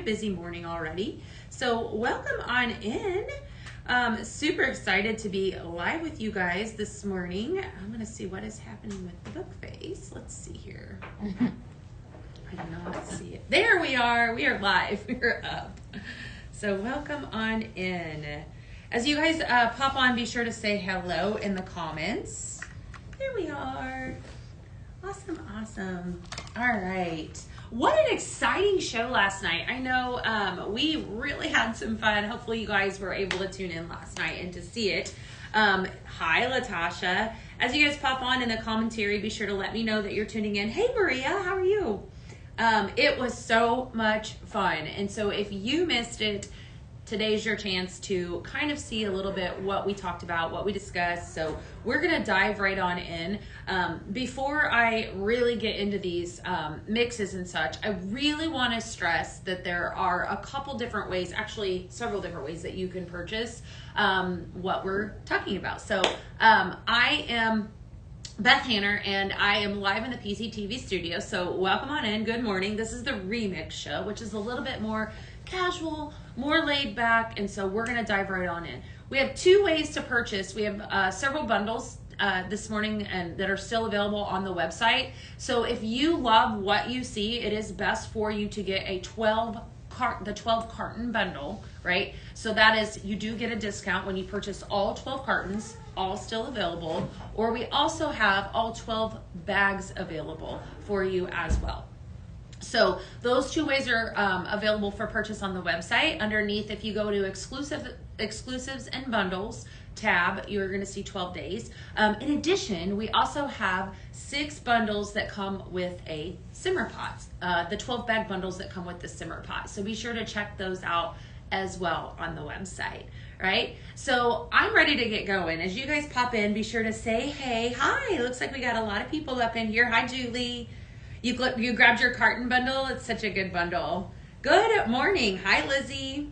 busy morning already. So welcome on in. Super excited to be live with you guys this morning. I'm going to see what is happening with the book face. Let's see here. I do not see it. There we are. We are live. We're up. So welcome on in. As you guys pop on, be sure to say hello in the comments. There we are. Awesome. All right. What an exciting show last night. I know we really had some fun. Hopefully you guys were able to tune in last night and to see it. Hi, Latasha. As you guys pop on in the commentary, be sure to let me know that you're tuning in. Hey, Maria, how are you? It was so much fun. And so if you missed it, today's your chance to kind of see a little bit what we talked about, what we discussed. So we're going to dive right on in. Before I really get into these mixes and such, I really want to stress that there are a couple different ways, actually several different ways that you can purchase what we're talking about. So I am Beth Hanner, and I am live in the PCTV studio. So welcome on in. Good morning. This is the Remix Show, which is a little bit more casual, more laid back, and so we're going to dive right on in. We have two ways to purchase. We have several bundles this morning and that are still available on the website. So if you love what you see, it is best for you to get the 12 carton bundle, right? So that is, you do get a discount when you purchase all 12 cartons, all still available, or we also have all 12 bags available for you as well. So those two ways are available for purchase on the website. Underneath, if you go to exclusives and bundles tab, you're going to see 12 days. In addition, we also have 6 bundles that come with a simmer pot, the 12 bag bundles that come with the simmer pot. So be sure to check those out as well on the website, right? So I'm ready to get going. As you guys pop in, be sure to say, hey, hi. Looks like we got a lot of people up in here. Hi, Julie. You grabbed your carton bundle. It's such a good bundle. Good morning. Hi, Lizzie.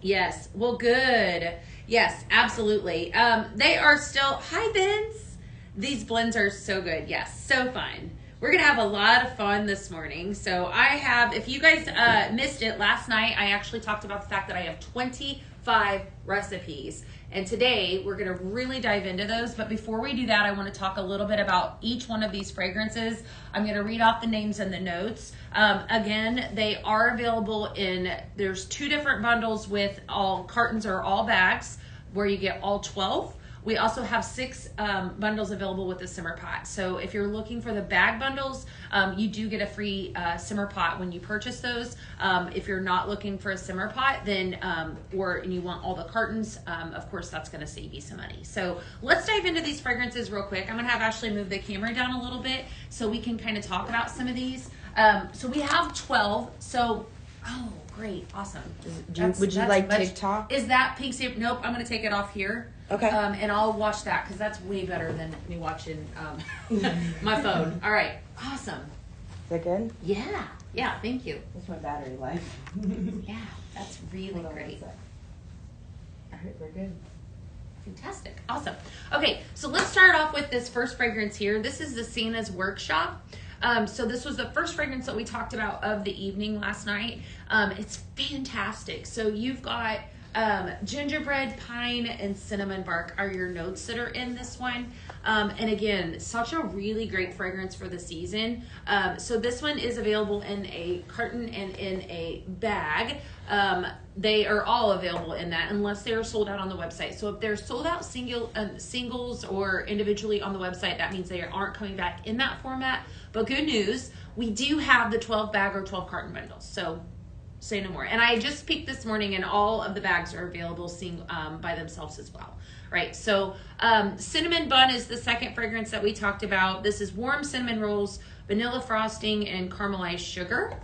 Yes. Well, good. Yes, absolutely. They are still, hi, Vince. These blends are so good. Yes, so fun. We're going to have a lot of fun this morning. So I have, if you guys missed it last night, I actually talked about the fact that I have 25 recipes. And today we're going to really dive into those. But before we do that, I want to talk a little bit about each one of these fragrances. I'm going to read off the names and the notes. Again, they are available there's 2 different bundles with all cartons or all bags where you get all 12. We also have 6 bundles available with the simmer pot. So if you're looking for the bag bundles, you do get a free simmer pot when you purchase those. If you're not looking for a simmer pot, then and you want all the cartons, of course that's going to save you some money. So let's dive into these fragrances real quick. I'm going to have Ashley move the camera down a little bit so we can kind of talk about some of these. So we have 12. So, oh, great, awesome. Would you like TikTok? Is that pink safe? Nope, I'm going to take it off here. Okay. And I'll watch that because that's way better than me watching my phone. All right. Awesome. Is that good? Yeah. Yeah. Thank you. What's my battery life? Yeah. That's really great. All right, we're good. Fantastic. Awesome. Okay. So let's start off with this first fragrance here. This is the Santa's Workshop. So this was the first fragrance that we talked about of the evening last night. It's fantastic. So you've got gingerbread, pine, and cinnamon bark are your notes that are in this one. And again, such a really great fragrance for the season. So this one is available in a carton and in a bag. They are all available in that unless they are sold out on the website. So if they're sold out singles or individually on the website, that means they aren't coming back in that format. But good news, we do have the 12 bag or 12 carton bundles. So say no more. And I just peeked this morning and all of the bags are available by themselves as well. Right. So cinnamon bun is the second fragrance that we talked about. This is warm cinnamon rolls, vanilla frosting, and caramelized sugar.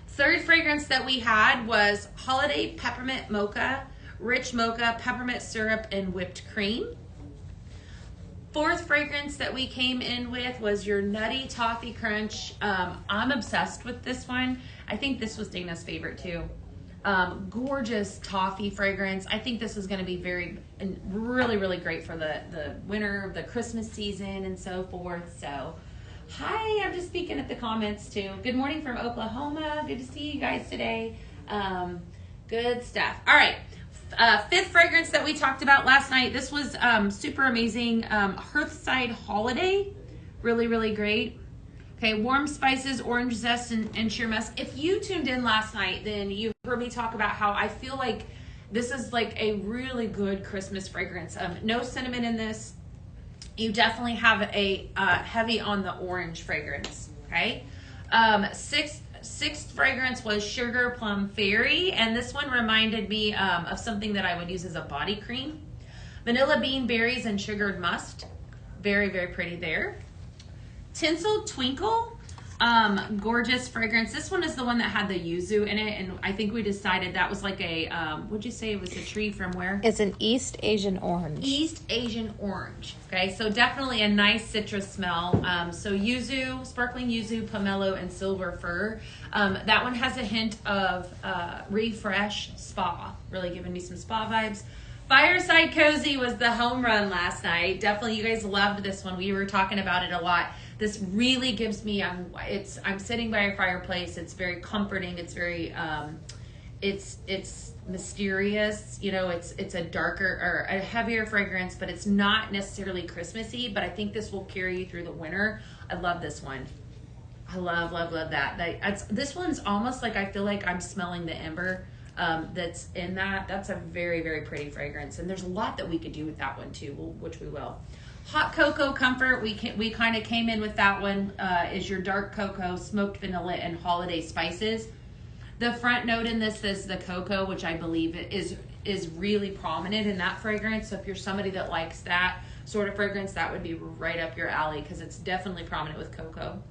Third fragrance that we had was holiday peppermint mocha, rich mocha, peppermint syrup, and whipped cream. Fourth fragrance that we came in with was your Nutty Toffee Crunch. I'm obsessed with this one. I think this was Dana's favorite too. Gorgeous toffee fragrance. I think this is going to be really, really great for the winter, the Christmas season, and so forth. So Hi, I'm just speaking at the comments too. Good morning from Oklahoma. Good to see you guys today. Good stuff. All right. Fifth fragrance that we talked about last night. This was super amazing. Hearthside Holiday. Really, really great. Okay, warm spices, orange zest, and sheer musk. If you tuned in last night, then you heard me talk about how I feel like this is like a really good Christmas fragrance. No cinnamon in this. You definitely have a heavy on the orange fragrance, okay? Sixth fragrance was Sugar Plum Fairy, and this one reminded me of something that I would use as a body cream. Vanilla bean berries and sugared musk. Very, very pretty there. Tinsel Twinkle, gorgeous fragrance. This one is the one that had the yuzu in it, and I think we decided that was like a, what'd you say it was a tree from where? It's an East Asian orange. East Asian orange. Okay, so definitely a nice citrus smell. So yuzu, sparkling yuzu, pomelo, and silver fir. That one has a hint of refresh spa, really giving me some spa vibes. Fireside Cozy was the home run last night. Definitely, you guys loved this one. We were talking about it a lot. This really gives me, I'm sitting by a fireplace. It's very comforting. It's very, it's mysterious. You know, it's a darker or a heavier fragrance, but it's not necessarily Christmassy, but I think this will carry you through the winter. I love this one. I love that. This one's almost like I feel like I'm smelling the ember that's in that. That's a very, very pretty fragrance. And there's a lot that we could do with that one too, which we will. Hot Cocoa Comfort, we kind of came in with that one, is your dark cocoa, smoked vanilla, and holiday spices. The front note in this is the cocoa, which I believe is really prominent in that fragrance. So if you're somebody that likes that sort of fragrance, that would be right up your alley because it's definitely prominent with cocoa.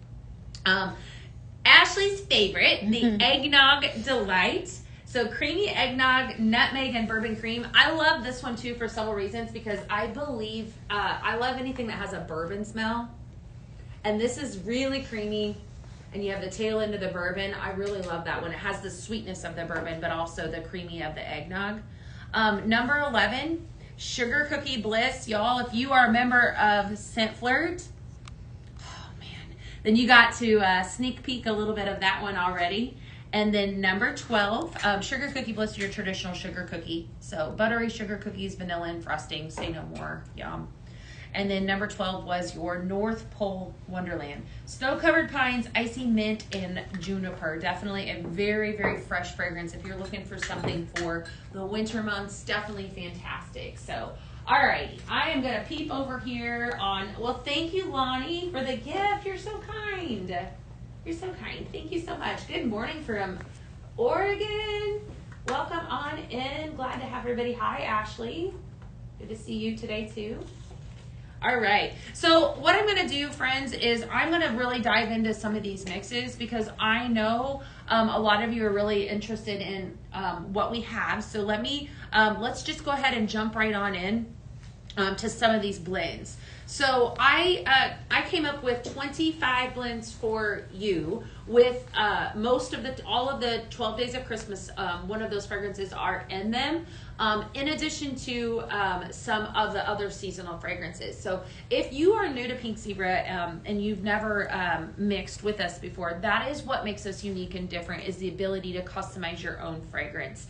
Ashley's favorite, the Eggnog Delight. So creamy eggnog, nutmeg, and bourbon cream. I love this one too for several reasons because I believe I love anything that has a bourbon smell. And this is really creamy and you have the tail end of the bourbon. I really love that one. It has the sweetness of the bourbon but also the creamy of the eggnog. Number 11, Sugar Cookie Bliss. Y'all, if you are a member of Scent Flirt, oh man, then you got to sneak peek a little bit of that one already. And then number 12, Sugar Cookie Bliss, your traditional sugar cookie. So buttery sugar cookies, vanilla, and frosting. Say no more. Yum. And then number 12 was your North Pole Wonderland. Snow-covered pines, icy mint, and juniper. Definitely a very, very fresh fragrance. If you're looking for something for the winter months, definitely fantastic. So, alrighty. I am going to peep over here on, well, thank you, Lonnie, for the gift. You're so kind. You're so kind. Thank you so much. Good morning from Oregon. Welcome on in. Glad to have everybody. Hi, Ashley. Good to see you today, too. All right. So what I'm going to do, friends, is I'm going to really dive into some of these mixes because I know a lot of you are really interested in what we have. So let's just go ahead and jump right on in to some of these blends. So I came up with 25 blends for you with all of the 12 days of Christmas. One of those fragrances are in them. In addition to some of the other seasonal fragrances. So if you are new to Pink Zebra and you've never mixed with us before, that is what makes us unique and different, is the ability to customize your own fragrance.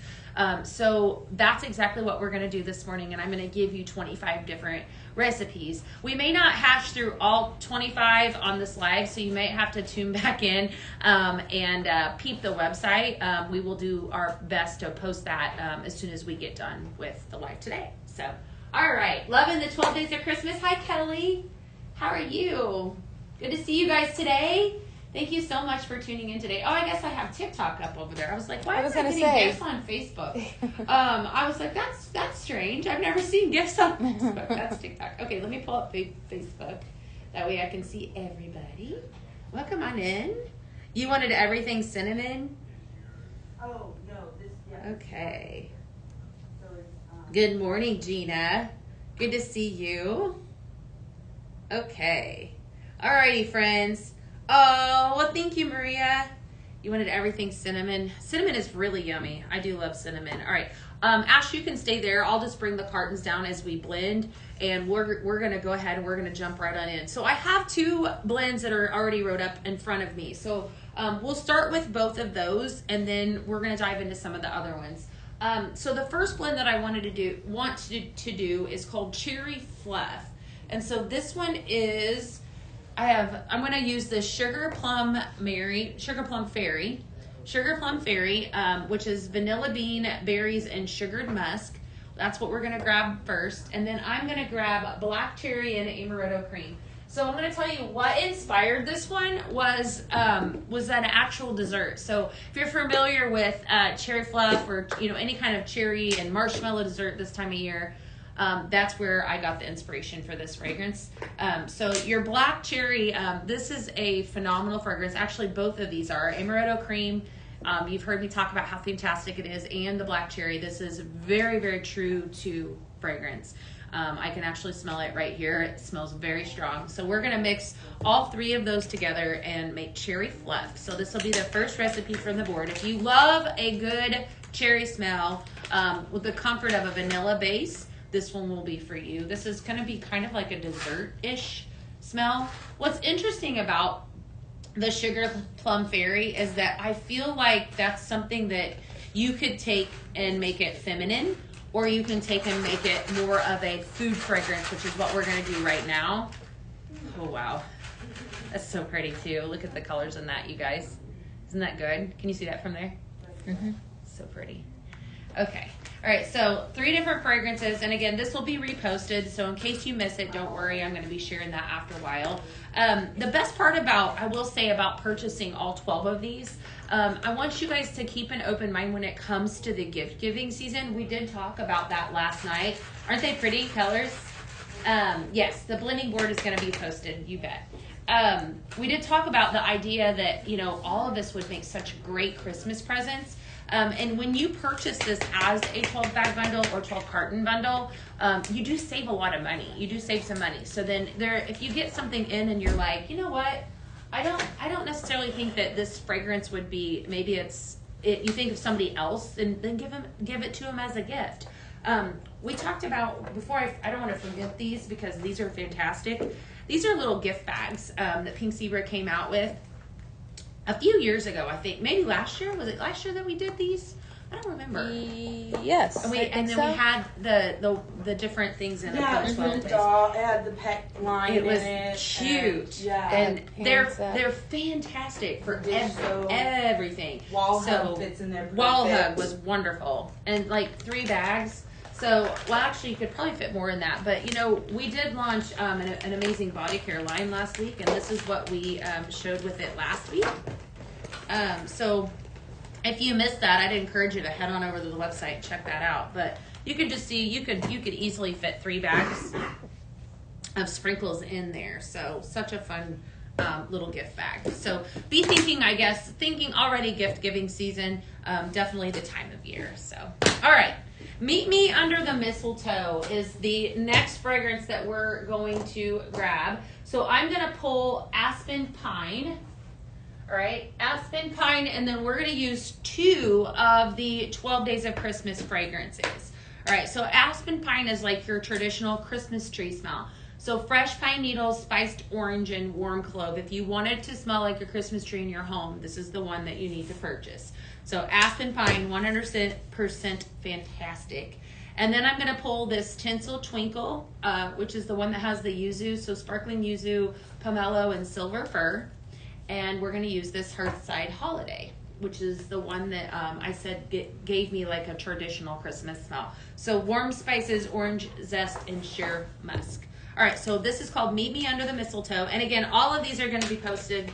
So that's exactly what we're going to do this morning, and I'm going to give you 25 different recipes. We may not hash through all 25 on this live, so you may have to tune back in and peep the website. We will do our best to post that as soon as we get done with the live today. So, all right, loving the 12 days of Christmas. Hi, Kelly. How are you? Good to see you guys today. Thank you so much for tuning in today. Oh, I guess I have TikTok up over there. I was like, why is I getting gifts on Facebook? I was like, that's strange. I've never seen gifts on Facebook. That's TikTok. Okay, let me pull up Facebook. That way I can see everybody. Welcome on in. You wanted everything cinnamon? Oh, no. Yeah. Okay. So it's, Good morning, Gina. Good to see you. Okay. Alrighty, friends. Oh, well, thank you, Maria. You wanted everything cinnamon. Cinnamon is really yummy. I do love cinnamon. All right. Ash, you can stay there. I'll just bring the cartons down as we blend, and we're going to go ahead and we're going to jump right on in. So I have 2 blends that are already wrote up in front of me. So we'll start with both of those, and then we're going to dive into some of the other ones. So the first blend that I want to do is called Cherry Fluff. And so this one is, I'm going to use the Sugar Plum Fairy, which is vanilla bean, berries, and sugared musk. That's what we're going to grab first. And then I'm going to grab black cherry and amaretto cream. So I'm going to tell you what inspired this one was an actual dessert. So if you're familiar with cherry fluff or any kind of cherry and marshmallow dessert this time of year, that's where I got the inspiration for this fragrance. So your black cherry, this is a phenomenal fragrance. Actually, both of these are amaretto cream. You've heard me talk about how fantastic it is, and the black cherry. This is very, very true to fragrance. I can actually smell it right here. It smells very strong. So we're going to mix all 3 of those together and make cherry fluff. So this will be the first recipe from the board. If you love a good cherry smell with the comfort of a vanilla base, this one will be for you. This is going to be kind of like a dessert-ish smell. What's interesting about the Sugar Plum Fairy is that I feel like that's something that you could take and make it feminine, or you can take and make it more of a food fragrance, which is what we're going to do right now. Oh, wow. That's so pretty, too. Look at the colors in that, you guys. Isn't that good? Can you see that from there? Mm-hmm. So pretty. Okay. All right, so 3 different fragrances. And again, this will be reposted. So in case you miss it, don't worry. I'm going to be sharing that after a while. The best part about purchasing all 12 of these, I want you guys to keep an open mind when it comes to the gift giving season. We did talk about that last night. Aren't they pretty colors? Yes, the blending board is going to be posted. You bet. We did talk about the idea that, all of this would make such great Christmas presents. And when you purchase this as a 12 bag bundle or 12 carton bundle, you do save a lot of money. You do save some money. So then if you get something in and you're like, you know what, I don't necessarily think that this fragrance would be, maybe you think of somebody else, and then give it to them as a gift. We talked about before, I don't want to forget these because these are fantastic. These are little gift bags that Pink Zebra came out with a few years ago, I think. Maybe last year. Was it last year that we did these? I don't remember. Yes. And then we had the different things in it. Yeah, for the 12 days. doll, it had the pet line It was in it. cute. And they're fantastic for everything. Wall hug fits in there. Wall hug was wonderful. And like 3 bags. So, well, actually, you could probably fit more in that. But, we did launch an amazing body care line last week, and this is what we showed with it last week. So, if you missed that, I'd encourage you to head on over to the website and check that out. But you could just see, you could easily fit 3 bags of sprinkles in there. So, such a fun little gift bag. So, be thinking already gift giving season, definitely the time of year. So, all right. Meet Me Under the Mistletoe is the next fragrance that we're going to grab. So I'm going to pull Aspen Pine. All right, Aspen Pine, and then we're going to use 2 of the 12 Days of Christmas fragrances. All right, so Aspen Pine is like your traditional Christmas tree smell. So fresh pine needles, spiced orange, and warm clove. If you wanted to smell like your Christmas tree in your home, this is the one that you need to purchase. So Aspen Pine, 100% fantastic. And then I'm going to pull this Tinsel Twinkle, which is the one that has the yuzu, so sparkling yuzu, pomelo, and silver fir. And we're going to use this Hearthside Holiday, which is the one that I said gave me like a traditional Christmas smell. So warm spices, orange zest, and sheer musk. All right, so this is called Meet Me Under the Mistletoe. And again, all of these are going to be posted.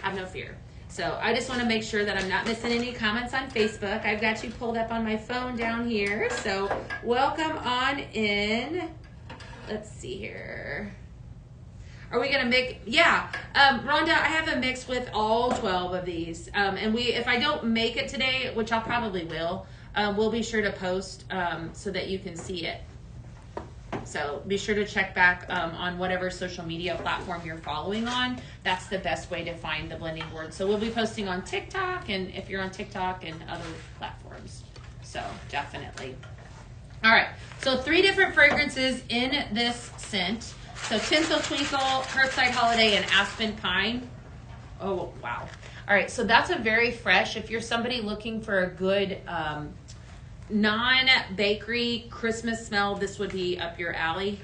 Have no fear. So I just want to make sure that I'm not missing any comments on Facebook. I've got you pulled up on my phone down here. So welcome on in. Let's see here. Are we going to make, yeah. Rhonda, I have a mix with all 12 of these. And if I don't make it today, which I probably will, we'll be sure to post so that you can see it. So be sure to check back on whatever social media platform you're following on. That's the best way to find the blending board. So we'll be posting on TikTok, and if you're on TikTok and other platforms. So definitely. All right. So 3 different fragrances in this scent. So Tinsel Twinkle, Hearthside Holiday, and Aspen Pine. Oh, wow. All right. So that's a very fresh, if you're somebody looking for a good non-bakery Christmas smell, this would be up your alley.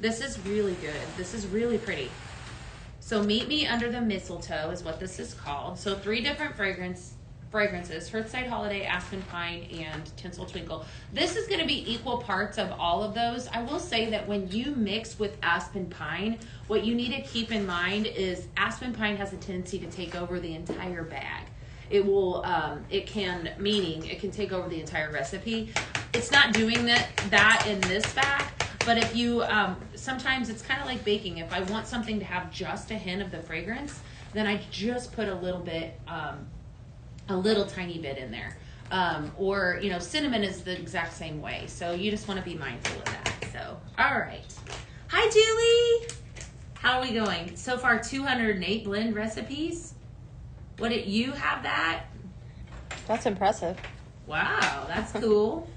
This is really good. This is really pretty. So Meet Me Under the Mistletoe is what this is called. So 3 different fragrances, Hearthside Holiday, Aspen Pine, and Tinsel Twinkle. This is going to be equal parts of all of those. I will say that when you mix with Aspen Pine, what you need to keep in mind is Aspen Pine has a tendency to take over the entire bag. It will, it can take over the entire recipe. It's not doing that in this bag, but if you, sometimes it's kind of like baking. If I want something to have just a hint of the fragrance, then I just put a little bit, a little tiny bit in there. Or, cinnamon is the exact same way. So you just want to be mindful of that. So, all right. Hi, Julie. How are we going? So far, 208 blend recipes. You have that? That's impressive. Wow, that's cool.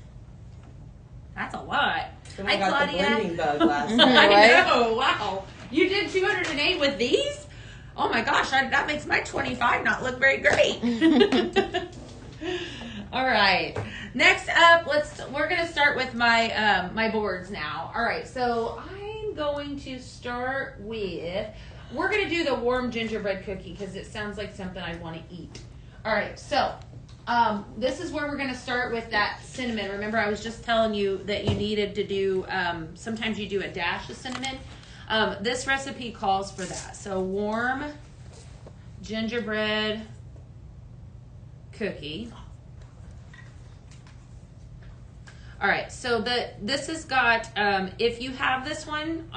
That's a lot. Then Hi, I got Claudia. the blending bug last I night. know, wow. You did 208 with these? Oh my gosh, that makes my 25 not look very great. All right. Next up, we're gonna start with my my boards now. All right, so I'm going to start with. We're going to do the warm gingerbread cookie because it sounds like something I want to eat. All right, so this is where we're going to start with that cinnamon. Remember, I was just telling you that you needed to do, sometimes you do a dash of cinnamon. This recipe calls for that. So warm gingerbread cookie. All right, so this has got, if you have this one,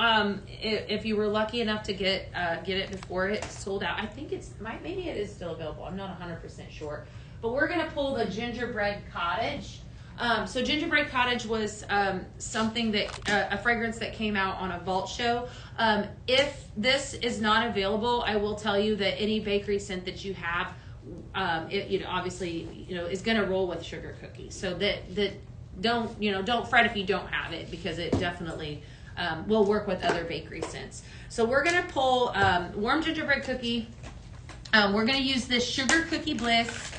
if you were lucky enough to get it before it sold out, I think maybe it is still available. I'm not 100% sure. But we're going to pull the Gingerbread Cottage. So Gingerbread Cottage was something that, a fragrance that came out on a Vault show. If this is not available, I will tell you that any bakery scent that you have, obviously, is going to roll with sugar cookies. So don't fret if you don't have it, because it definitely will work with other bakery scents. So we're going to pull warm gingerbread cookie. We're going to use this Sugar Cookie Bliss,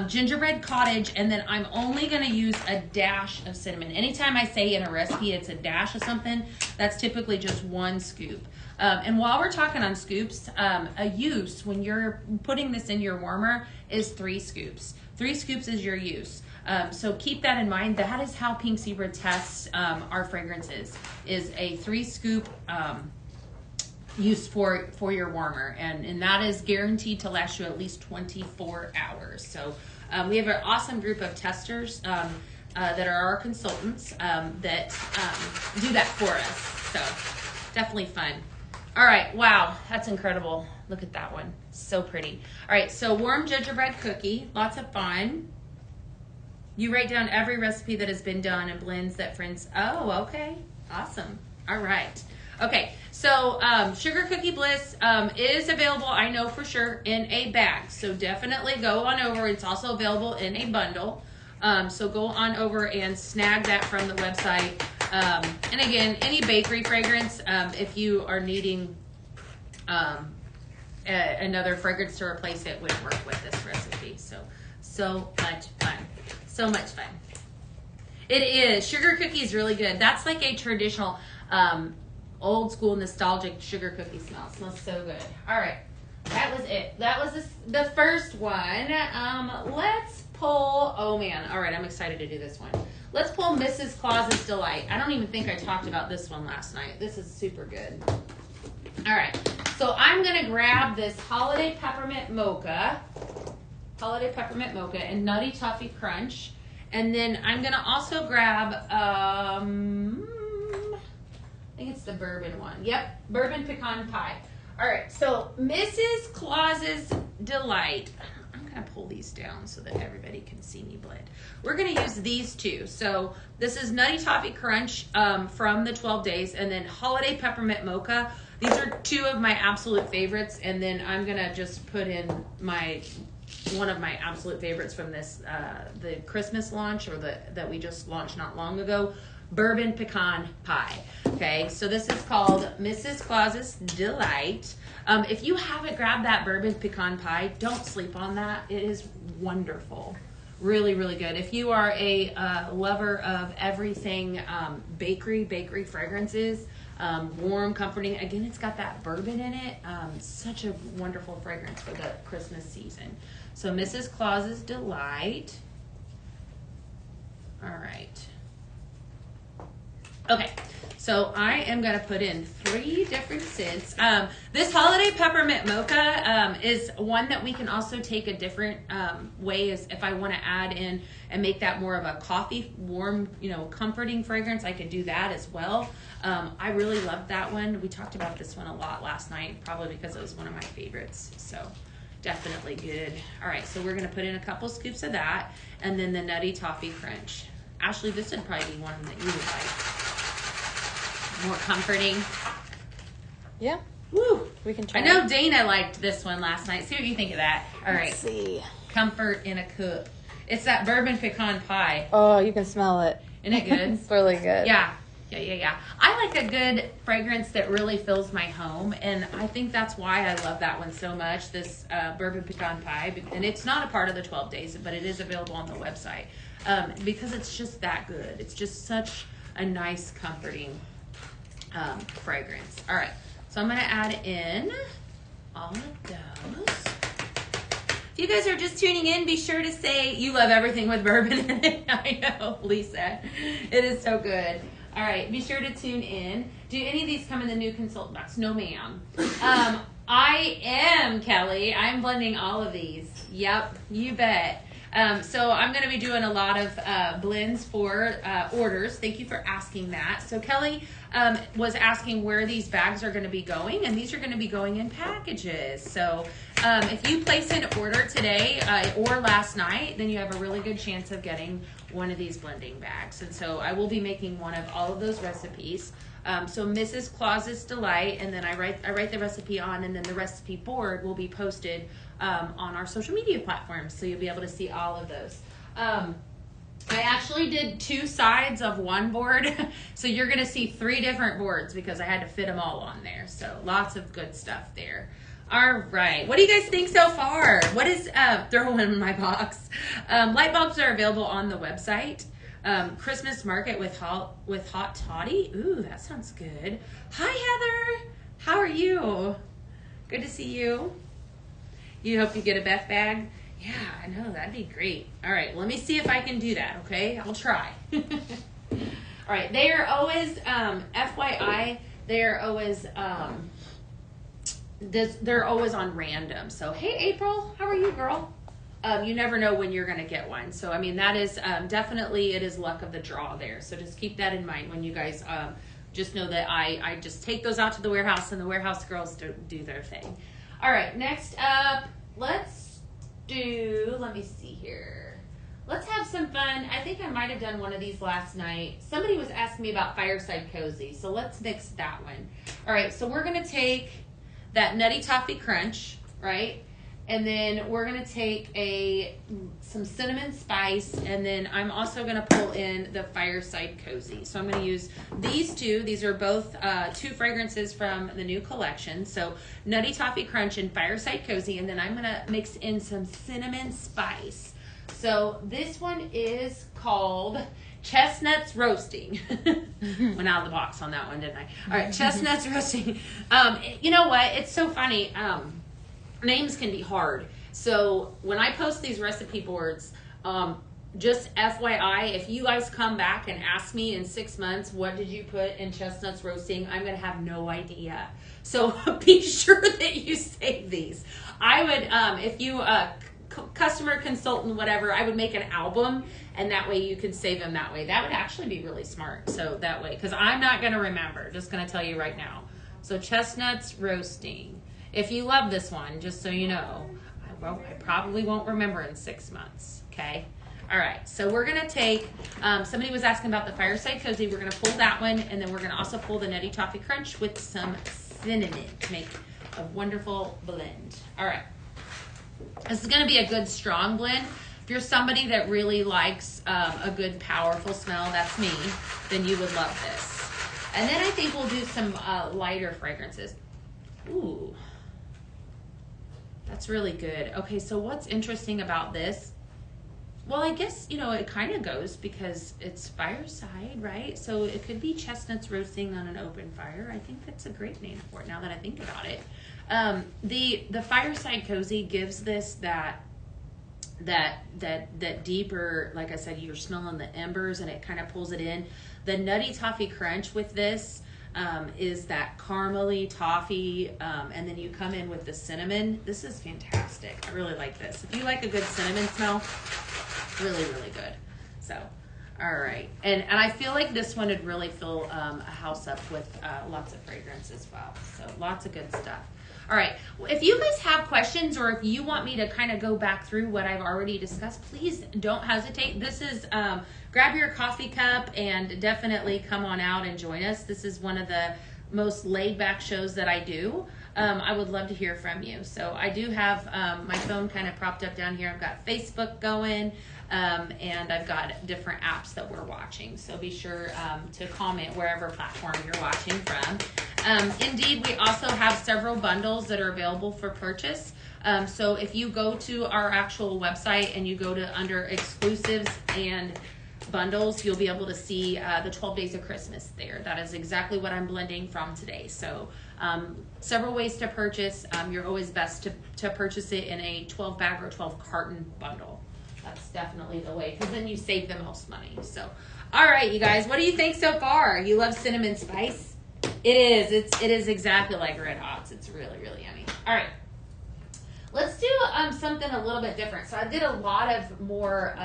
Gingerbread Cottage, and then I'm only going to use a dash of cinnamon. Anytime I say in a recipe it's a dash of something, that's typically just 1 scoop. And while we're talking on scoops, a use when you're putting this in your warmer is 3 scoops. 3 scoops is your use. So keep that in mind. That is how Pink Zebra tests our fragrances, is a 3 scoop use for your warmer. And that is guaranteed to last you at least 24 hours. So we have an awesome group of testers that are our consultants that do that for us. So definitely fun. All right. Wow. That's incredible. Look at that one. So pretty. All right. So warm gingerbread cookie. Lots of fun. You write down every recipe that has been done and blends that friends. Oh, okay. Awesome. All right. Okay. So Sugar Cookie Bliss is available, I know for sure, in a bag. So definitely go on over. It's also available in a bundle. So go on over and snag that from the website. And again, any bakery fragrance, if you are needing another fragrance to replace it, would work with this recipe. So much fun. So much fun. It is. Sugar cookie is really good. That's like a traditional, old school, nostalgic sugar cookie smell. It smells so good. All right. That was it. That was the first one. Let's pull, oh man. All right. I'm excited to do this one. Let's pull Mrs. Claus's Delight. I don't even think I talked about this one last night. This is super good. All right. So I'm going to grab this Holiday Peppermint Mocha and Nutty Toffee Crunch. And then I'm going to also grab, I think it's the bourbon one. Yep, bourbon pecan pie. All right, so Mrs. Claus's Delight. I'm going to pull these down so that everybody can see me blend. We're going to use these two. So this is Nutty Toffee Crunch from the 12 Days, and then Holiday Peppermint Mocha. These are two of my absolute favorites, and then I'm going to just put in one of my absolute favorites from this, the Christmas launch, or that we just launched not long ago, Bourbon Pecan Pie. Okay, so this is called Mrs. Claus's Delight. If you haven't grabbed that Bourbon Pecan Pie, don't sleep on that. It is wonderful. Really, really good. If you are a lover of everything bakery fragrances, warm, comforting. Again, it's got that bourbon in it. Such a wonderful fragrance for the Christmas season. So Mrs. Claus's Delight. All right. Okay, so I am going to put in 3 different scents. This Holiday Peppermint Mocha is one that we can also take a different way, as if I want to add in and make that more of a coffee, warm, comforting fragrance. I could do that as well. I really loved that one. We talked about this one a lot last night, probably because it was one of my favorites. So definitely good. All right, so we're going to put in a couple scoops of that, and then the Nutty Toffee Crunch. Ashley, this would probably be one that you would like. More comforting. Yeah. Woo. We can try. I know Dana liked this one last night. See what you think of that. All right. Let's see. Comfort in a cup. It's that bourbon pecan pie. Oh, you can smell it. Isn't it good? It's really good. Yeah. I like a good fragrance that really fills my home, and I think that's why I love that one so much, this bourbon pecan pie. And it's not a part of the 12 days, but it is available on the website because it's just that good. It's just such a nice, comforting fragrance. All right, so I'm going to add in all of those. If you guys are just tuning in, be sure to say you love everything with bourbon in it. I know, Lisa. It is so good. All right, be sure to tune in. Do any of these come in the new consultant box? No, ma'am. I am, Kelly. I'm blending all of these. Yep, you bet. So I'm going to be doing a lot of blends for orders. Thank you for asking that. So Kelly was asking where these bags are going to be going, and these are going to be going in packages. So if you place an order today or last night, then you have a really good chance of getting one of these blending bags. And so I will be making one of all of those recipes. So Mrs. Claus's Delight, and then I write the recipe on, and then the recipe board will be posted on our social media platforms, so you'll be able to see all of those. I actually did 2 sides of one board, so you're going to see 3 different boards because I had to fit them all on there. So lots of good stuff there. All right, what do you guys think so far? What is throw in my box? Light bulbs are available on the website. Christmas market with hot toddy. Ooh, that sounds good. Hi, Heather. How are you? Good to see you. You hope you get a Beth bag? Yeah, I know. That'd be great. All right, let me see if I can do that, okay? I'll try. All right, they are always, FYI, they're always on random. So, hey, April, how are you, girl? You never know when you're going to get one. So, I mean, that is definitely, it is luck of the draw there. So just keep that in mind when you guys just know that I just take those out to the warehouse, and the warehouse girls do their thing. All right, next up, let me see here. Let's have some fun. I think I might have done one of these last night. Somebody was asking me about Fireside Cozy, so let's mix that one. All right, so we're going to take that Nutty Toffee Crunch, right? And then we're going to take some cinnamon spice, and then I'm also going to pull in the Fireside Cozy. So I'm going to use these 2. These are both 2 fragrances from the new collection. So Nutty Toffee Crunch and Fireside Cozy, and then I'm going to mix in some cinnamon spice. So this one is called Chestnuts Roasting. Went out of the box on that one, didn't I? All right, Chestnuts Roasting. You know what? It's so funny. Names can be hard. So when I post these recipe boards, just FYI, if you guys come back and ask me in 6 months, what did you put in Chestnuts Roasting, I'm going to have no idea. So be sure that you save these. I would, if you, customer consultant, whatever, I would make an album, and that way you can save them that way. That would actually be really smart. So that way, because I'm not going to remember, just going to tell you right now. So Chestnuts Roasting. If you love this one, just so you know, I I probably won't remember in 6 months. Okay. All right. So we're going to take, somebody was asking about the Fireside Cozy. We're going to pull that one. And then we're going to also pull the Nutty Toffee Crunch with some cinnamon to make a wonderful blend. All right. This is going to be a good strong blend. If you're somebody that really likes a good powerful smell, that's me, then you would love this. And then I think we'll do some lighter fragrances. Ooh, that's really good. Okay, so what's interesting about this? Well, I guess, it kind of goes because it's fireside, right? So it could be chestnuts roasting on an open fire. I think that's a great name for it now that I think about it. The Fireside Cozy gives this that deeper, like I said, you're smelling the embers and it kind of pulls it in. The Nutty Toffee Crunch with this is that caramely toffee, and then you come in with the cinnamon. This is fantastic. I really like this. If you like a good cinnamon smell, really, really good. So, all right. And I feel like this one would really fill a house up with lots of fragrance as well. So lots of good stuff. All right. If you guys have questions or if you want me to kind of go back through what I've already discussed, please don't hesitate. This is, grab your coffee cup and definitely come on out and join us. This is one of the most laid back shows that I do. I would love to hear from you. So I do have my phone kind of propped up down here. I've got Facebook going, and I've got different apps that we're watching. So be sure to comment wherever platform you're watching from. Indeed, we also have several bundles that are available for purchase. So if you go to our actual website and you go to under exclusives and bundles, you'll be able to see the 12 Days of Christmas there. That is exactly what I'm blending from today. So several ways to purchase. You're always best to purchase it in a 12 bag or 12 carton bundle. That's definitely the way, because then you save the most money. So, all right, you guys, what do you think so far? You love cinnamon spice? It is. It is exactly like Red Hots. It's really, really yummy. All right. Let's do something a little bit different. So I did a lot of more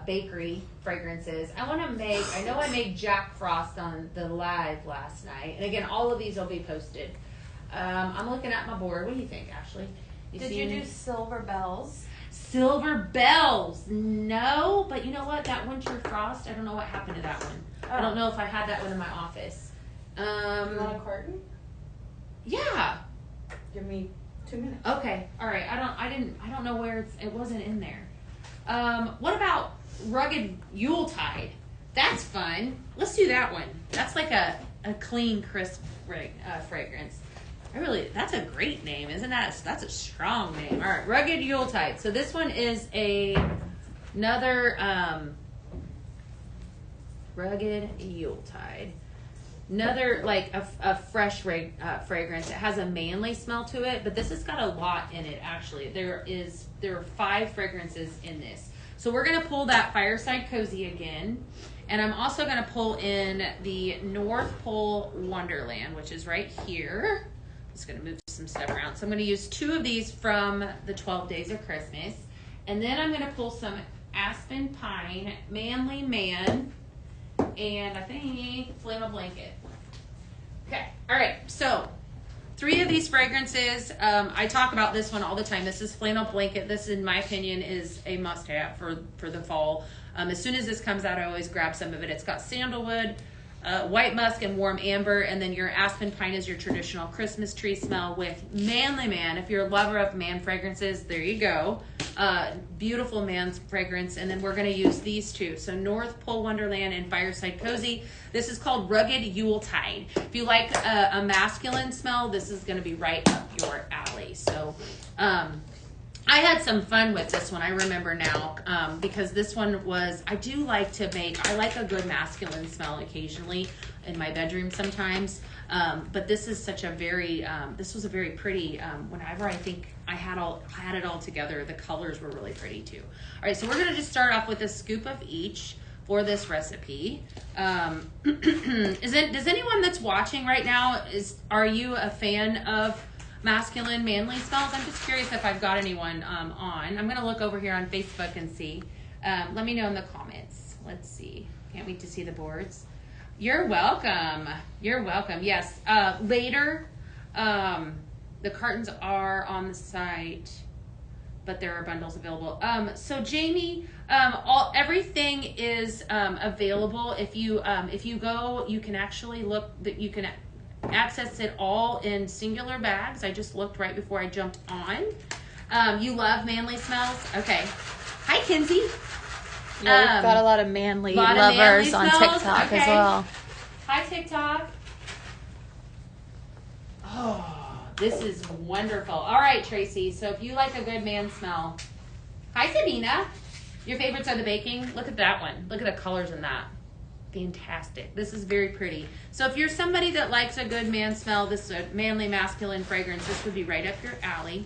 bakery fragrances. I know I made Jack Frost on the live last night. And again, all of these will be posted. I'm looking at my board. What do you think, Ashley? Did you do Silver Bells? Silver Bells. No, but you know what? That Winter Frost, I don't know what happened to that one. Oh. I don't know if I had that one in my office. You want a carton? Yeah. Give me 2 minutes. Okay. All right. I don't know where it wasn't in there. What about Rugged Yuletide? That's fun. Let's do that one. That's like a clean, crisp fragrance. That's a great name, isn't that? That's a strong name. All right, Rugged Yuletide. So this one is another Rugged Yuletide. Another like a fresh fragrance. It has a manly smell to it, but this has got a lot in it actually. There are 5 fragrances in this. So we're gonna pull that Fireside Cozy again, and I'm also gonna pull in the North Pole Wonderland, which is right here. Just gonna move some stuff around. So I'm gonna use 2 of these from the 12 Days of Christmas, and then I'm gonna pull some Aspen Pine, Manly Man, and I think Flannel Blanket. Okay, all right, so 3 of these fragrances. I talk about this one all the time. This is Flannel Blanket. This, in my opinion, is a must-have for the fall. As soon as this comes out, I always grab some of it. It's got sandalwood, white musk, and warm amber, and then your Aspen Pine is your traditional Christmas tree smell with Manly Man. If you're a lover of man fragrances, there you go. Beautiful man's fragrance, and then we're going to use these 2. So North Pole Wonderland and Fireside Cozy. This is called Rugged Yuletide. If you like a masculine smell, this is going to be right up your alley. So I had some fun with this one, I remember now, because this one was, I like a good masculine smell occasionally in my bedroom sometimes, but this is such a very, this was a very pretty, whenever I think I had it all together, the colors were really pretty too. All right, so we're going to just start off with a scoop of each for this recipe. Does anyone that's watching right now, are you a fan of masculine, manly smells? I'm just curious if I've got anyone on. I'm going to look over here on Facebook and see. Let me know in the comments. Let's see. Can't wait to see the boards. You're welcome. You're welcome. Yes. Later, The cartons are on the site, but there are bundles available. So Jamie, everything is available. If you go, you can actually look that you can access it all in singular bags. I just looked right before I jumped on. You love manly smells? Okay. Hi, Kinsey. Yeah, we've got a lot of manly lovers manly on smells? TikTok Okay. as well. Hi, TikTok. Oh, this is wonderful. All right, Tracy. So if you like a good man smell. Hi, Sabina. Your favorites are the baking. Look at that one. Look at the colors in that. Fantastic. This is very pretty. So if you're somebody that likes a good man smell, this is a manly masculine fragrance, this would be right up your alley.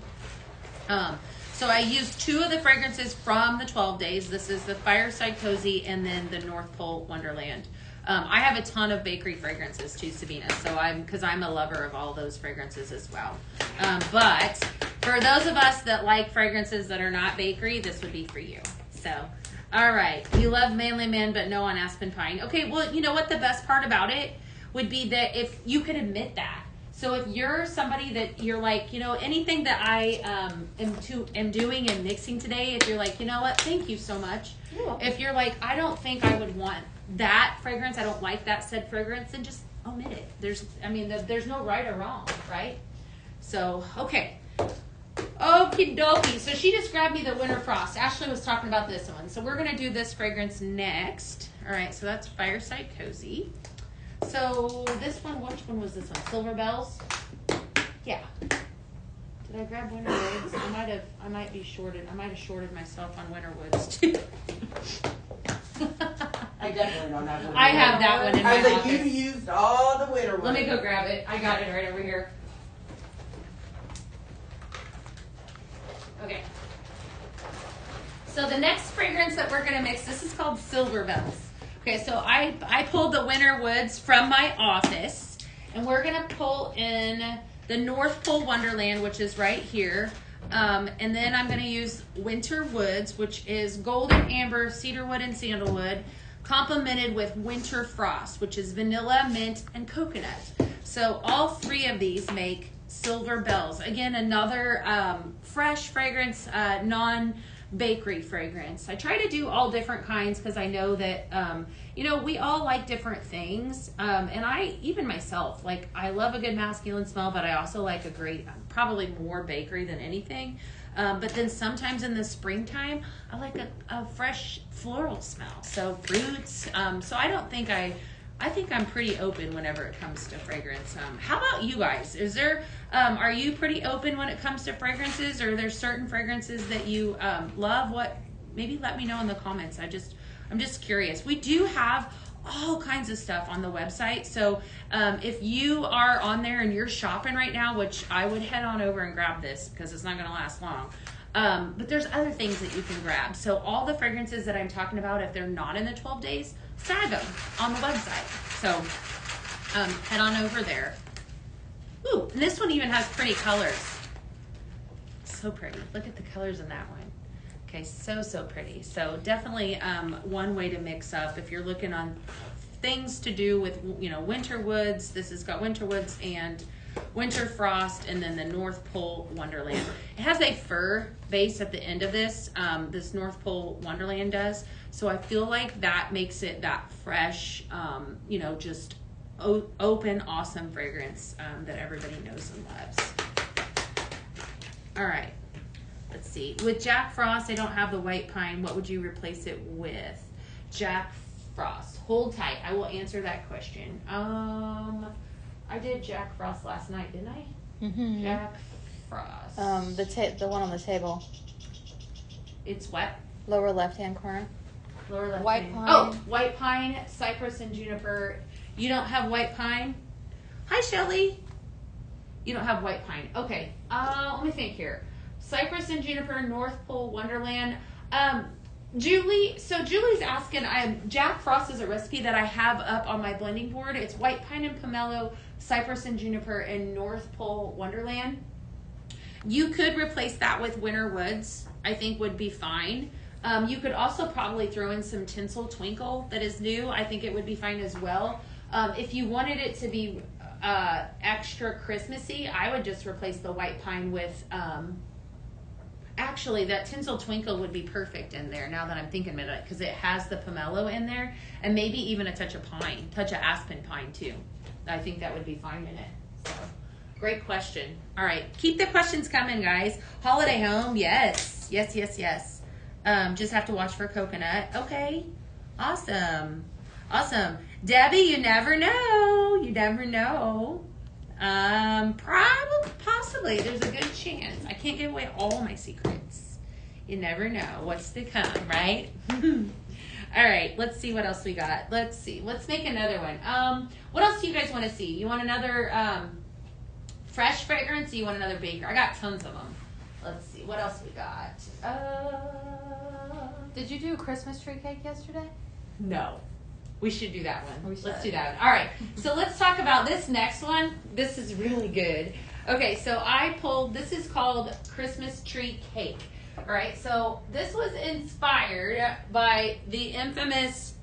So I used 2 of the fragrances from the 12 days. This is the Fireside Cozy and then the North Pole Wonderland. I have a ton of bakery fragrances too, Sabina. So because I'm a lover of all those fragrances as well. But for those of us that like fragrances that are not bakery, this would be for you. So, all right. You love manly men, but no on Aspen Pine. Okay, well, you know what the best part about it would be that if you could admit that. So if you're somebody that you're like, anything that I am doing and mixing today, if you're like, you know what, thank you so much. If you're like, I don't think I would want that fragrance, I don't like that said fragrance, then just omit it. There's no right or wrong, right? So, okay. Okie dokie. So she just grabbed me the Winter Frost. Ashley was talking about this one. So we're going to do this fragrance next. All right, so that's Fireside Cozy. So this one, which one was this one? Silver Bells? Yeah. Did I grab Winter Woods? I might be shorted. I might have shorted myself on Winter Woods too. I definitely don't have one. I have that one in my I was like, office. you used all the winter ones. Let me go grab it. I got it right over here. Okay. So the next fragrance that we're going to mix, this is called Silver Bells. Okay, so I pulled the Winter Woods from my office, and we're going to pull in the North Pole Wonderland, which is right here. And then I'm going to use Winter Woods, which is golden amber, cedarwood, and sandalwood, complemented with Winter Frost, which is vanilla, mint, and coconut. So all 3 of these make Silver Bells. Again, another fresh fragrance, non-bakery fragrance. I try to do all different kinds because I know that, we all like different things. And even myself, like I love a good masculine smell, but I also like probably more bakery than anything. But then sometimes in the springtime, I like a fresh floral smell. So fruits. So I think I'm pretty open whenever it comes to fragrance. How about you guys? Are you pretty open when it comes to fragrances? Or are there certain fragrances that you love? Maybe let me know in the comments. I'm just curious. We do have all kinds of stuff on the website. So if you are on there and you're shopping right now, which I would head on over and grab this because it's not going to last long. But there's other things that you can grab. So all the fragrances that I'm talking about, if they're not in the 12 days, snag them on the website. So head on over there. Ooh, and this one even has pretty colors. So pretty. Look at the colors in that one. Okay, so pretty. So definitely one way to mix up if you're looking on things to do with, Winter Woods. This has got Winter Woods and Winter Frost, and then the North Pole Wonderland. It has a fir base at the end of this. This North Pole Wonderland does. So I feel like that makes it that fresh, just open, awesome fragrance that everybody knows and loves. All right. Let's see. With Jack Frost, I don't have the white pine. What would you replace it with? Jack Frost. Hold tight. I will answer that question. I did Jack Frost last night, didn't I? Mm-hmm. Jack Frost. The one on the table. It's what? Lower left-hand corner. Lower left. White hand. pine. Oh, white pine, cypress, and juniper. You don't have white pine? Hi, Shelly. You don't have white pine. Okay. Let me think here. Cypress and juniper, North Pole Wonderland. Julie's asking, Jack Frost is a recipe that I have up on my blending board. It's white pine and pomelo, cypress and juniper, and North Pole Wonderland. You could replace that with Winter Woods. I think would be fine. You could also probably throw in some Tinsel Twinkle that is new. I think it would be fine as well. If you wanted it to be extra Christmassy, I would just replace the white pine with, actually that tinsel twinkle would be perfect in there now that I'm thinking about it, because it has the pomelo in there, and maybe even a touch of aspen pine too. I think that would be fine in it. So, great question. All right, keep the questions coming, guys. Holiday home, yes. Just have to watch for coconut. Okay, awesome. Debbie, you never know. Probably, possibly. There's a good chance. I can't give away all my secrets. You never know what's to come, right? All right, let's see what else we got. Let's make another one. What else do you guys want to see? You want another fresh fragrance? Or you want another baker? I got tons of them. Let's see what else we got. Did you do a Christmas tree cake yesterday? No. We should do that one. We should. Let's do that one. All right. So let's talk about this next one. This is really good. Okay, so this is called Christmas Tree Cake. All right, so this was inspired by the infamous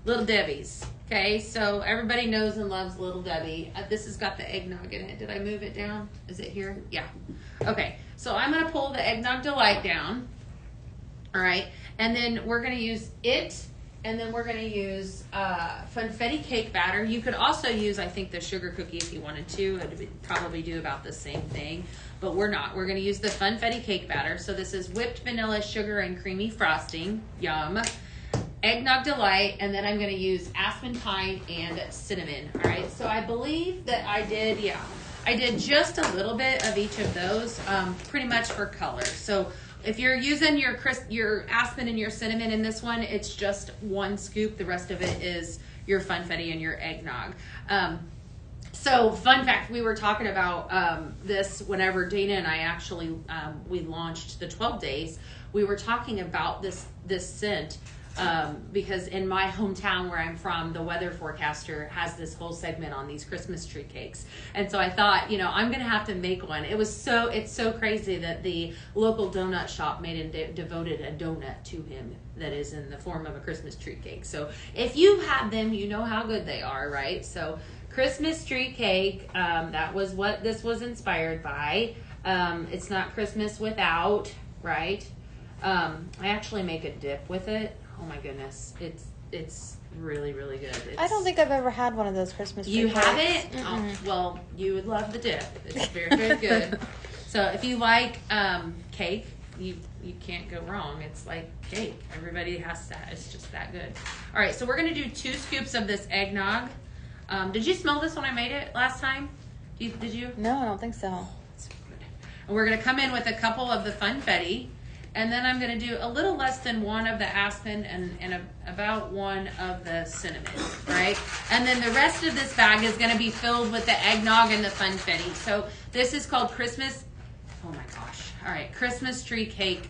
Little Debbie's. Okay, so everybody knows and loves Little Debbie. This has got the eggnog in it. Did I move it down? Is it here? Yeah. Okay, so I'm going to pull the Eggnog Delight down. All right, and then we're going to use it. And then we're going to use funfetti cake batter. You could also use, I think, the sugar cookie if you wanted to. It would probably do about the same thing. But we're not. We're going to use the funfetti cake batter. So this is whipped vanilla, sugar, and creamy frosting. Yum. Eggnog Delight. And then I'm going to use aspen pine and cinnamon. All right. So I believe that I did just a little bit of each of those, pretty much for color. So if you're using your aspen and your cinnamon in this one, it's just one scoop. The rest of it is your funfetti and your eggnog. So fun fact, we were talking about this whenever Dana and I actually we launched the 12 days. We were talking about this scent because in my hometown where I'm from, the weather forecaster has this whole segment on these Christmas tree cakes. And so I thought, I'm going to have to make one. It's so crazy that the local donut shop made and devoted a donut to him that is in the form of a Christmas tree cake. So if you have them, you know how good they are, right? So Christmas tree cake, that was what this was inspired by. It's not Christmas without, right? I actually make a dip with it. Oh my goodness, it's really, really good. I don't think I've ever had one of those Christmas tree cakes. You haven't? Oh, well, you would love the dip. It's very, very good. So if you like cake, you can't go wrong. It's like cake. Everybody has that. It's just that good. All right, so we're going to do 2 scoops of this eggnog. Did you smell this when I made it last time? Did you? No, I don't think so. It's good. And we're going to come in with a couple of the funfetti. And then I'm going to do a little less than 1 of the aspen and about 1 of the cinnamon, right? And then the rest of this bag is going to be filled with the eggnog and the funfetti. So this is called Christmas. Oh my gosh. All right. Christmas tree cake.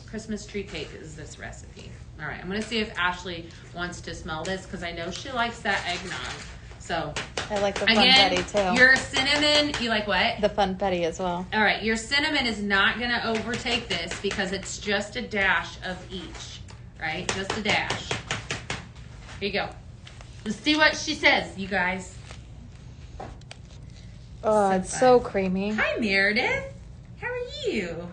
Christmas tree cake is this recipe. All right. I'm going to see if Ashley wants to smell this because I know she likes that eggnog. So I like the again, funfetti too. Your cinnamon, you like what? The funfetti as well. All right, your cinnamon is not going to overtake this because it's just a dash of each, right? Just a dash. Here you go. Let's see what she says, you guys. Oh, it's so creamy. Hi, Meredith. How are you?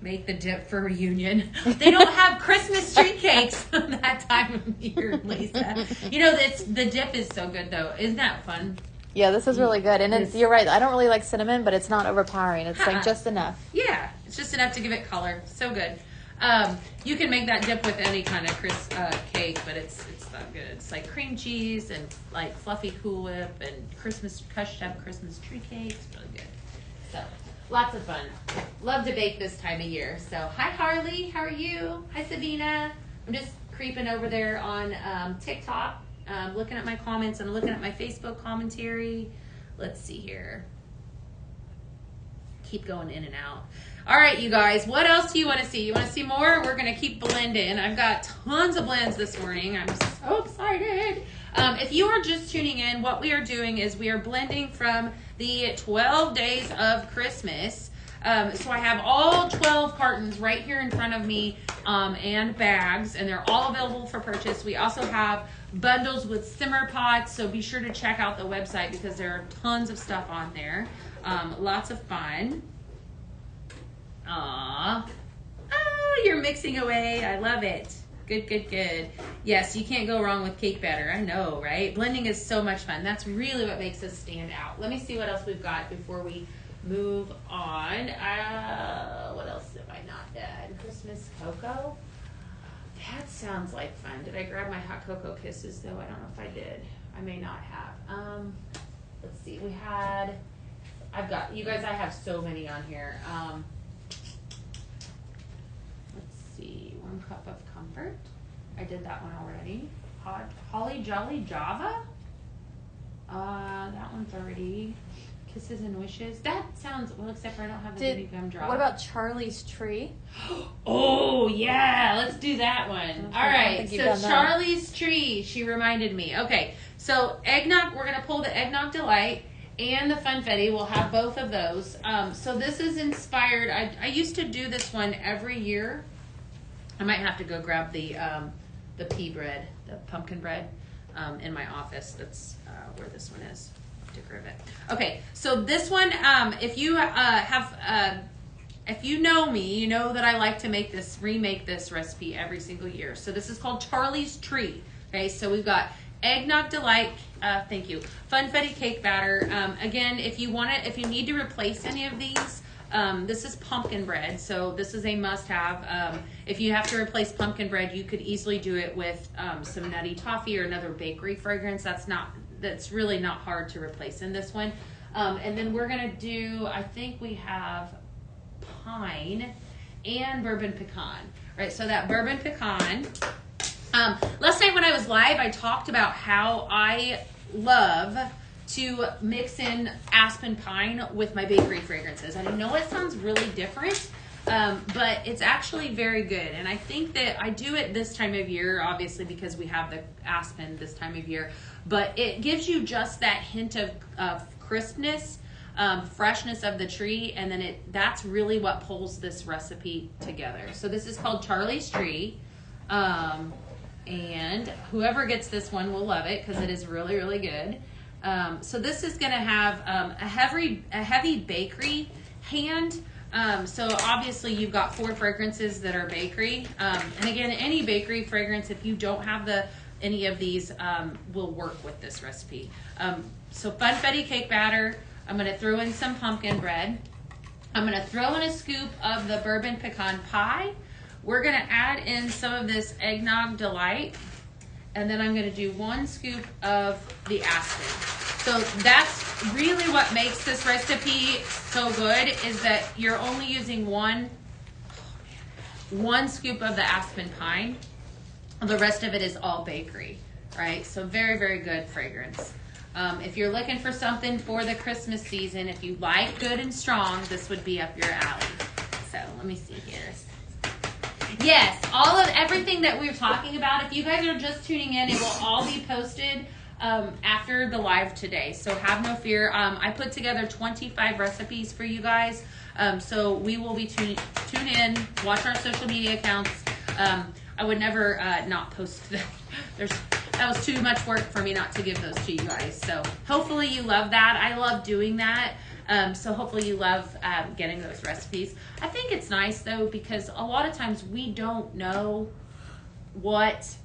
Make the dip for reunion. They don't have Christmas tree cakes that time of year, Lisa. The dip is so good though. Isn't that fun? Yeah, this is really good. And you're right. I don't really like cinnamon, but it's not overpowering. It's like just enough. Yeah, it's just enough to give it color. So good. You can make that dip with any kind of cake, but it's that good. It's like cream cheese and like fluffy Cool Whip and crushed up Christmas tree cakes. Really good. So. Lots of fun. Love to bake this time of year. So, hi Harley, how are you? Hi Sabina. I'm just creeping over there on TikTok, looking at my comments and looking at my Facebook commentary. Let's see here. Keep going in and out. All right, you guys, what else do you want to see? You want to see more? We're going to keep blending. I've got tons of blends this morning. I'm so excited. If you are just tuning in, what we are doing is we are blending from the 12 days of Christmas. So I have all 12 cartons right here in front of me and bags, and they're all available for purchase. We also have bundles with simmer pots. So be sure to check out the website because there are tons of stuff on there. Lots of fun. Aww. Oh, you're mixing away. I love it. Good, good, good. Yes, you can't go wrong with cake batter. I know, right? Blending is so much fun. That's really what makes us stand out. Let me see what else we've got before we move on. What else have I not done? Christmas cocoa? That sounds like fun. Did I grab my hot cocoa kisses though? I don't know if I did. I may not have. Let's see. We had, you guys, I have so many on here. Let's see. 1 cup of comfort. I did that one already. Holly Jolly Java. That one's already. Kisses and wishes. That sounds well, except for I don't have the baby gum drop. What about Charlie's Tree? Oh yeah, let's do that one. All right, so Charlie's Tree. She reminded me. Okay, so eggnog. We're gonna pull the Eggnog Delight and the Funfetti. We'll have both of those. So this is inspired. I used to do this one every year. I might have to go grab the pea bread, the pumpkin bread, in my office. That's where this one is. Take care of it. Okay, so this one, if you if you know me, you know that I like to remake this recipe every single year. So this is called Charlie's Tree. Okay, so we've got Eggnog Delight. Thank you. Funfetti cake batter. Again, if you need to replace any of these, this is pumpkin bread, so this is a must-have. If you have to replace pumpkin bread, you could easily do it with some Nutty Toffee or another bakery fragrance. That's really not hard to replace in this one. And then we're gonna do, I think we have pine and bourbon pecan. Right, so that bourbon pecan. Last night when I was live, I talked about how I love to mix in aspen pine with my bakery fragrances. I know it sounds really different, but it's actually very good. And I think that I do it this time of year, obviously because we have the aspen this time of year, but it gives you just that hint of crispness, freshness of the tree, and then that's really what pulls this recipe together. So this is called Charlie's Tree. And whoever gets this one will love it because it is really, really good. So this is going to have a heavy bakery hand. So obviously you've got 4 fragrances that are bakery. And again, any bakery fragrance, if you don't have any of these, will work with this recipe. So Funfetti cake batter. I'm going to throw in some pumpkin bread. I'm going to throw in a scoop of the bourbon pecan pie. We're going to add in some of this Eggnog Delight. And then I'm going to do 1 scoop of the aspen. So that's really what makes this recipe so good, is that you're only using one scoop of the aspen pine. The rest of it is all bakery, right? So very, very good fragrance. If you're looking for something for the Christmas season, if you like good and strong, this would be up your alley. So let me see here. Yes, everything that we're talking about, if you guys are just tuning in, it will all be posted after the live today. So have no fear. I put together 25 recipes for you guys. So we will be tune in, watch our social media accounts. I would never not post them. That was too much work for me not to give those to you guys. So hopefully you love that. I love doing that. So hopefully you love getting those recipes. I think it's nice though, because a lot of times we don't know what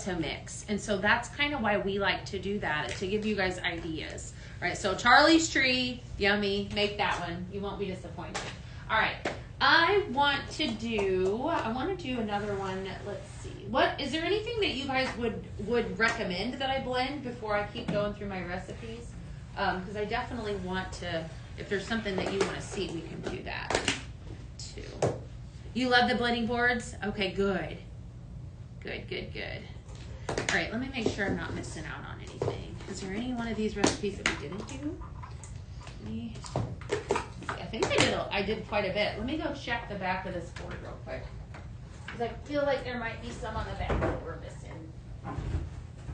to mix. And so that's kind of why we like to do that, to give you guys ideas. All right, so Charlie's Tree, yummy. Make that one. You won't be disappointed. All right, I want to do another one. Let's see. Is there anything that you guys would recommend that I blend before I keep going through my recipes? Because I definitely want to, if there's something that you want to see, we can do that too. You love the blending boards? Okay, good. Good. All right, let me make sure I'm not missing out on anything. Is there any one of these recipes that we didn't do? I think I did quite a bit. Let me go check the back of this board real quick, because I feel like there might be some on the back that we're missing. Do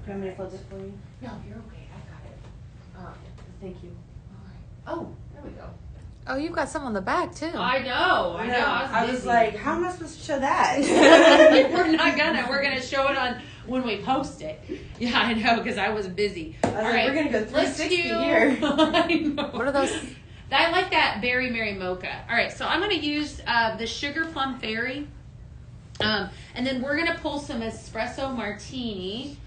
you want me to close it for you? No, you're okay. I got it. Thank you. All right. Oh, there we go. Oh, you've got some on the back too. I know. I was busy. like, how am I supposed to show that? We're not gonna. We're gonna show it on when we post it. Yeah, I know, because I was busy. I was like, we're gonna go 360 here. I know. What are those? I like that Berry Mary Mocha. All right, so I'm gonna use the Sugar Plum Fairy, and then we're gonna pull some Espresso Martini.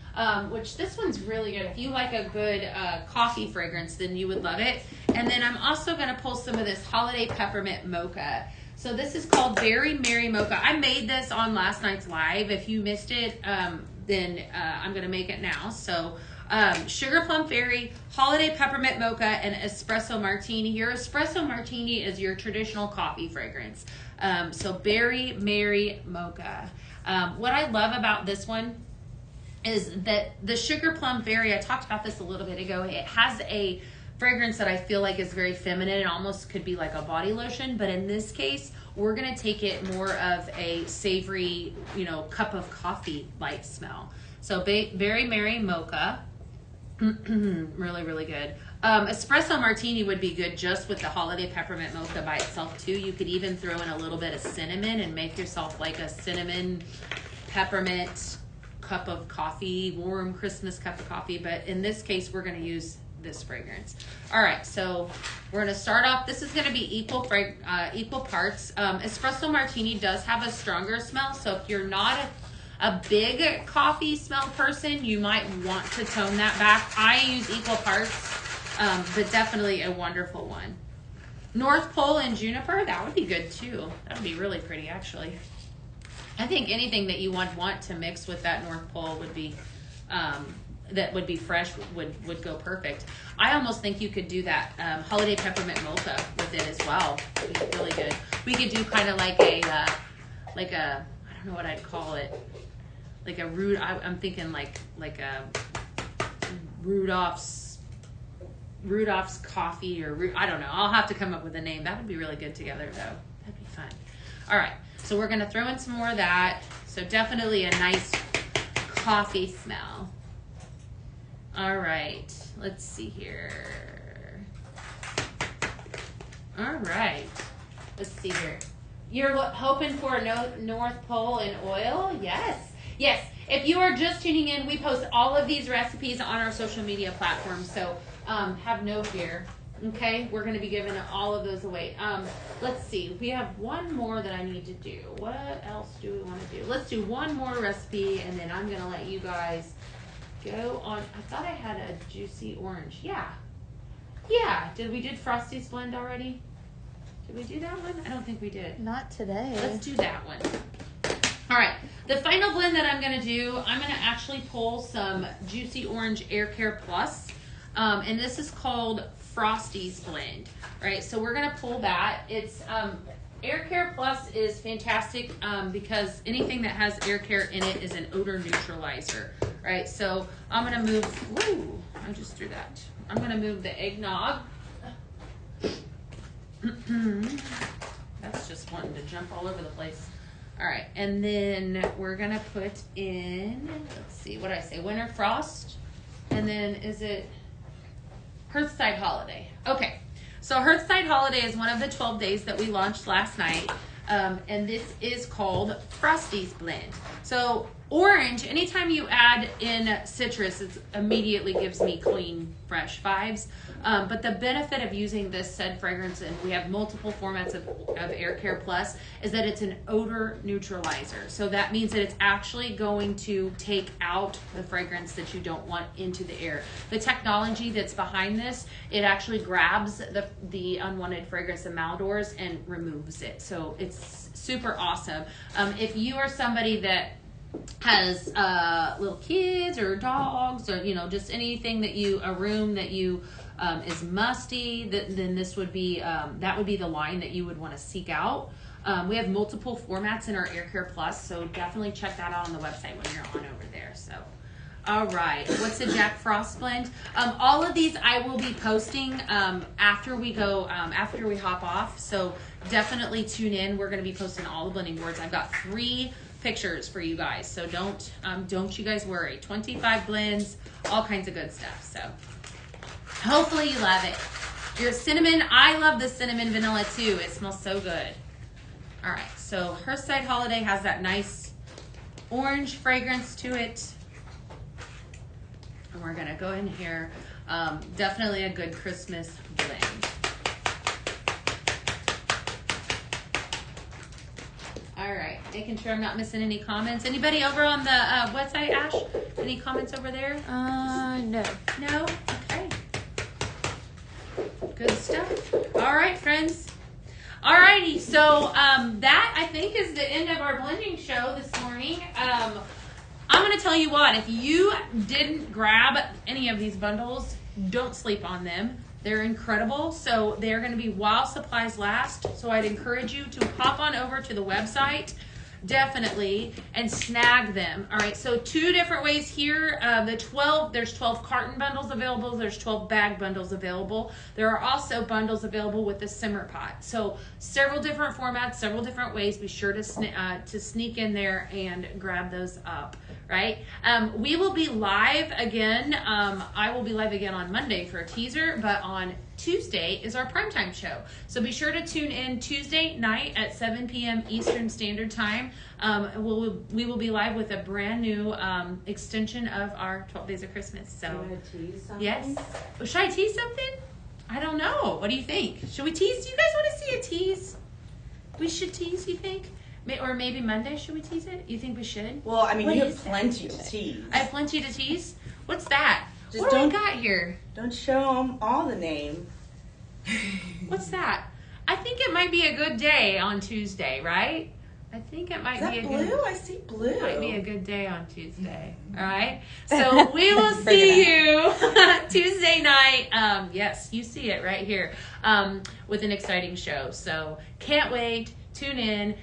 Which this one's really good. If you like a good coffee fragrance, then you would love it. And then I'm also going to pull some of this Holiday Peppermint Mocha. So this is called Berry Mary Mocha. I made this on last night's live. If you missed it, then I'm going to make it now. So Sugar Plum Fairy, Holiday Peppermint Mocha, and Espresso Martini. Your Espresso Martini is your traditional coffee fragrance. So Berry Mary Mocha. What I love about this one is that the Sugar Plum Fairy, I talked about this a little bit ago, it has a fragrance that I feel like is very feminine. It almost could be like a body lotion, but in this case, we're going to take it more of a savory, cup of coffee light smell. So Berry Mary Mocha, really, really good. Espresso Martini would be good just with the Holiday Peppermint Mocha by itself too. You could even throw in a little bit of cinnamon and make yourself like a cinnamon peppermint cup of coffee, warm Christmas cup of coffee, but in this case we're going to use this fragrance. All right, so we're going to start off. This is going to be equal parts. Espresso Martini does have a stronger smell, so if you're not a big coffee smell person, you might want to tone that back. I use equal parts, but definitely a wonderful one. North Pole and Juniper, that would be good too. That would be really pretty actually. I think anything that you want to mix with that North Pole would be, that would be fresh, would go perfect. I almost think you could do that Holiday Peppermint Mocha with it as well. It'd be really good. We could do kind of like a, I don't know what I'd call it, like a I'm thinking like a Rudolph's coffee or I don't know. I'll have to come up with a name. That would be really good together though. That'd be fun. All right. So we're going to throw in some more of that. So definitely a nice coffee smell. All right. Let's see here. All right. Let's see here. You're hoping for a North Pole in oil? Yes. Yes. If you are just tuning in, we post all of these recipes on our social media platforms. So have no fear. Okay, we're going to be giving all of those away. Let's see. We have one more that I need to do. What else do we want to do? Let's do one more recipe, and then I'm going to let you guys go on. I thought I had a juicy orange. Yeah. Did we do Frosty's blend already? Did we do that one? I don't think we did. Not today. Let's do that one. All right. The final blend that I'm going to do, I'm going to actually pull some Juicy Orange Air Care Plus. And this is called Frosty's blend, right? So we're gonna pull that. It's Air Care Plus is fantastic because anything that has air care in it is an odor neutralizer, right? So I'm gonna move. Woo! I just threw that. I'm gonna move the eggnog. That's just wanting to jump all over the place. All right, and then we're gonna put in. Let's see, what did I say? Winter Frost, and then is it Hearthside Holiday? Okay, so Hearthside Holiday is one of the 12 days that we launched last night, and this is called Frosty's blend. So orange, anytime you add in citrus, it immediately gives me clean, fresh vibes. But the benefit of using this said fragrance, and we have multiple formats of Air Care Plus, is that it's an odor neutralizer. So that means that it's actually going to take out the fragrance that you don't want into the air. The technology that's behind this, it actually grabs the unwanted fragrance of Maldors and removes it. So it's super awesome. If you are somebody that has little kids or dogs or just anything that a room that you is musty, then this would be that would be the line that you would want to seek out. We have multiple formats in our Air Care Plus, so definitely check that out on the website when you're on over there. So all right, what's the Jack Frost blend? All of these I will be posting after we hop off, so definitely tune in. We're going to be posting all the blending boards. I've got 3 pictures for you guys, so don't you guys worry. 25 blends, all kinds of good stuff. So hopefully you love it. Your cinnamon, I love the cinnamon vanilla too. It smells so good. All right, so Hearthside Holiday has that nice orange fragrance to it. And we're gonna go in here. Definitely a good Christmas blend. All right, making sure I'm not missing any comments. Anybody over on the website, Ash? Any comments over there? No. No? Okay. Good stuff. All right, friends. All righty, so that I think is the end of our blending show this morning. I'm going to tell you what, if you didn't grab any of these bundles, don't sleep on them. They're incredible. So they're going to be while supplies last. So I'd encourage you to hop on over to the website, definitely, and snag them. All right, so 2 different ways here. There's 12 carton bundles available. There's 12 bag bundles available. There are also bundles available with the simmer pot. So several different formats, several different ways. Be sure to sneak in there and grab those up. Right? We will be live again. I will be live again on Monday for a teaser, but on Tuesday is our primetime show. So be sure to tune in Tuesday night at 7 p.m. Eastern Standard Time. We will be live with a brand new extension of our 12 Days of Christmas. So, You want to tease something? yes. Well, should I tease something? I don't know. What do you think? Should we tease? Do you guys want to see a tease? We should tease, you think? Or maybe Monday, should we tease it? You think we should? Well, I mean, What you is have that? plenty to tease. I have plenty to tease. What's that? Just What do I don't- got here? Don't show them all the name. What's that? I think it might be a good day on Tuesday, right? I think it might Is that be a blue? good I see blue. might be a good day on Tuesday. All right. So we will see you Tuesday night. Yes, you see it right here with an exciting show. So can't wait. Tune in.